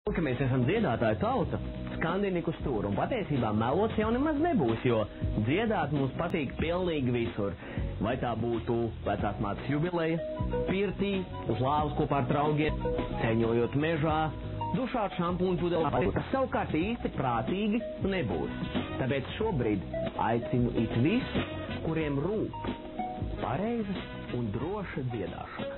Ka mēs esam dziedātāju tauta, skandiniku stūru, un patiesībā melots jau nemaz nebūs, jo dziedāt mums patīk pilnīgi visur. Vai tā būtu vecākmātes jubileja, pirtī, uz lāvas kopā ar draugiem, ceņojot mežā, dušāt šampūnu pudelē, kas savukārt īsti prātīgi nebūs. Tāpēc šobrīd aicinu it visus, kuriem rūp pareiza un droša dziedāšana.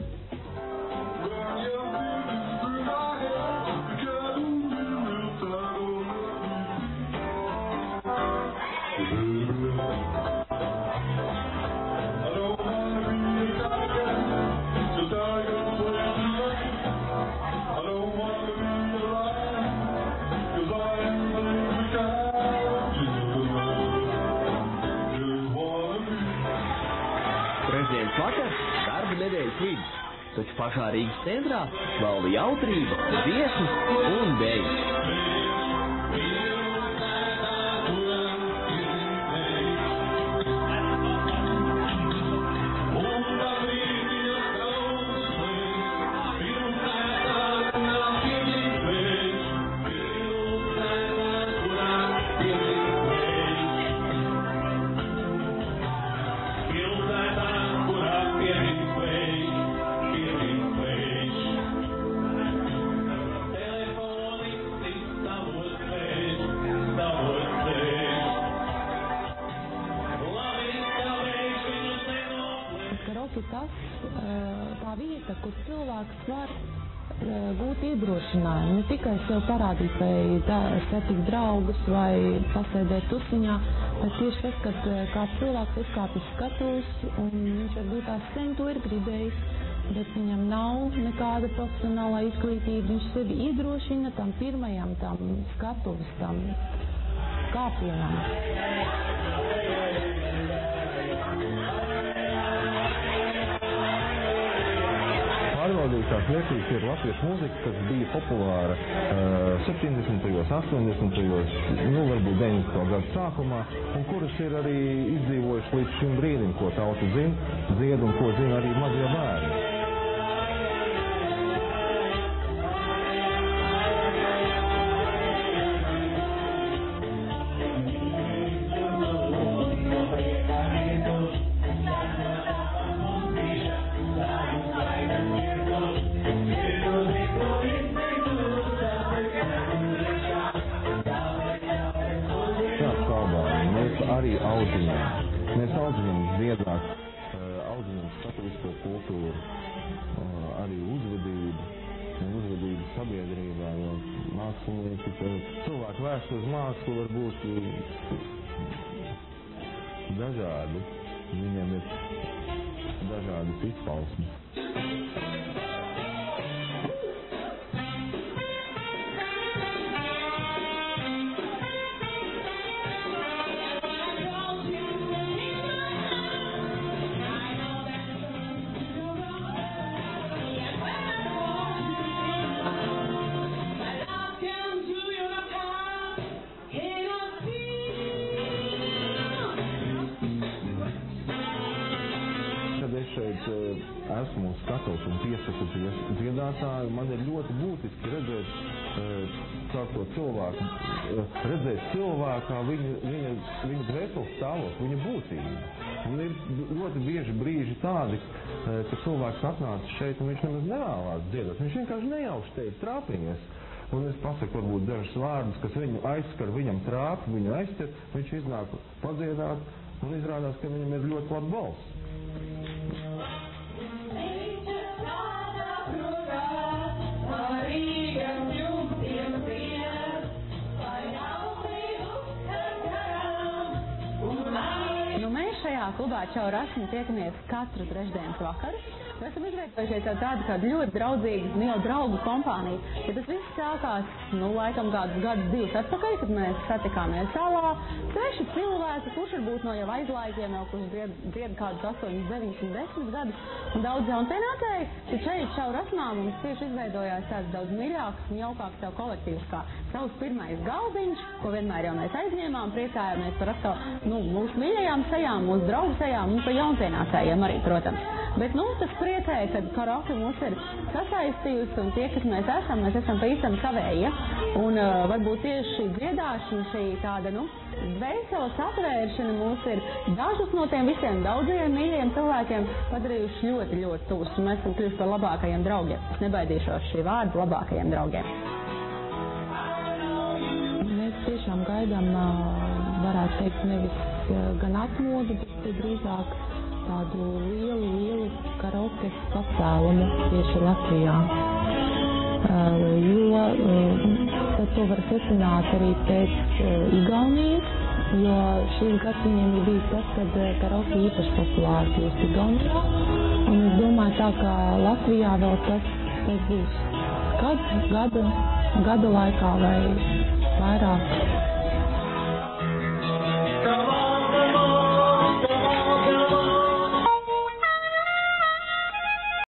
Trešdienas vakars, darba nedēļas vidus, taču pašā Rīgas centrā valda jautrība, dziesmas un dēļas. Tā vieta, kur cilvēks var gūt iedrošinājumu, ne tikai sev parādīt, vai satikt draugus, vai pasēdēt tusiņā, bet tieši tas, kad kāds cilvēks izkāpj skatuves, un viņš varbūt tās sen to ir gribējis, bet viņam nav nekāda profesionālā izglītība, viņš sevi iedrošina tam pirmajam, tam skatuves, tam kāpienam. Pārvaldītās vērtības ir latviešu mūzika, kas bija populāra 70., 80., varbūt 90. gadu sākumā, un kuras ir arī izdzīvojuši līdz šim brīdim, ko tauta zina, dzied un ko zina arī mazie bērni. Arī audzinām. Mēs audzinām dziedāt, audzinām skatuvisko kultūru, arī uzvedību sabiedrībā, jo mākslinieki, cilvēku vērst uz mākslu var būt dažādi. Viņiem ir dažādas izpausmes. Esmu skatuves un piesaku dziedātāju, man ir ļoti būtiski redzēt to cilvēku, redzēt cilvēkā viņa dvēseles stāvokli, viņa būtību. Un ir ļoti bieži brīži tādi, ka cilvēks atnāca šeit un viņš nemaz nevēlās dziedāt. Viņš vienkārši nejauši te ir trāpījies. Un es pasaku varbūt dažus vārdus, kas viņu aizskar, viņam trāp, viņu aizķer, viņš iznāk padziedāt un izrādās, ka viņam ir ļoti plata balss. Mēs šajā klubā Čau Rasmi tiekamies katru trešdienas vakaru. Mēs esam izveidojušies tādu ļoti draudzīgu jau draugu kompāniju. Ja tas viss sākās, laikam kādus gadus, 2 atpakaļ, kad mēs satikāmies salā. 6 cilvēki, kurš varbūt no jau aizlaikiem, kurš dzied kādus 8, 9 un 10 gadus, un daudz jaunpienācēji, tad šeit Čau Rasmā mums tieši izveidojās tāds daudz mīļāks un jaukāks tev kolektīvs, kā savs pirmais galdiņš, ko vienmēr jau mēs aizņēmām, priecājāmies par atkal mūsu mīļajām sejām, mūsu draugu sejām un par jaunpienācējiem arī, protams. Bet, tas priecēja, ka karaoke mūs ir sasaistījusi, un tie, kas mēs esam pavisam savēji, ja? Un varbūt tieši šī dziedāšana, šī tāda, dvēseles atvēršana mūs ir dažus no tiem visiem daudzajiem mīļiem cilvēkiem padarījuši ļoti, ļoti tūs, un mēs esam kļuvuši par labākajiem draugiem. Es nebaidīšos šī vārda labākajiem draugiem. Mēs tiešām gaidām, varētu teikt, nevis gan atmodu, bet drīzāk tādu lielu karaoke pacēlumu tieši Latvijā. Jo tad to var secināt arī pēc Igaunijas, jo šīs gads viņiem ir bijis tas, kad karaoke īpaši populāri kļūst Igaunijā. Un es domāju tā, ka Latvijā vēl tas būs gada laikā vai vairāk.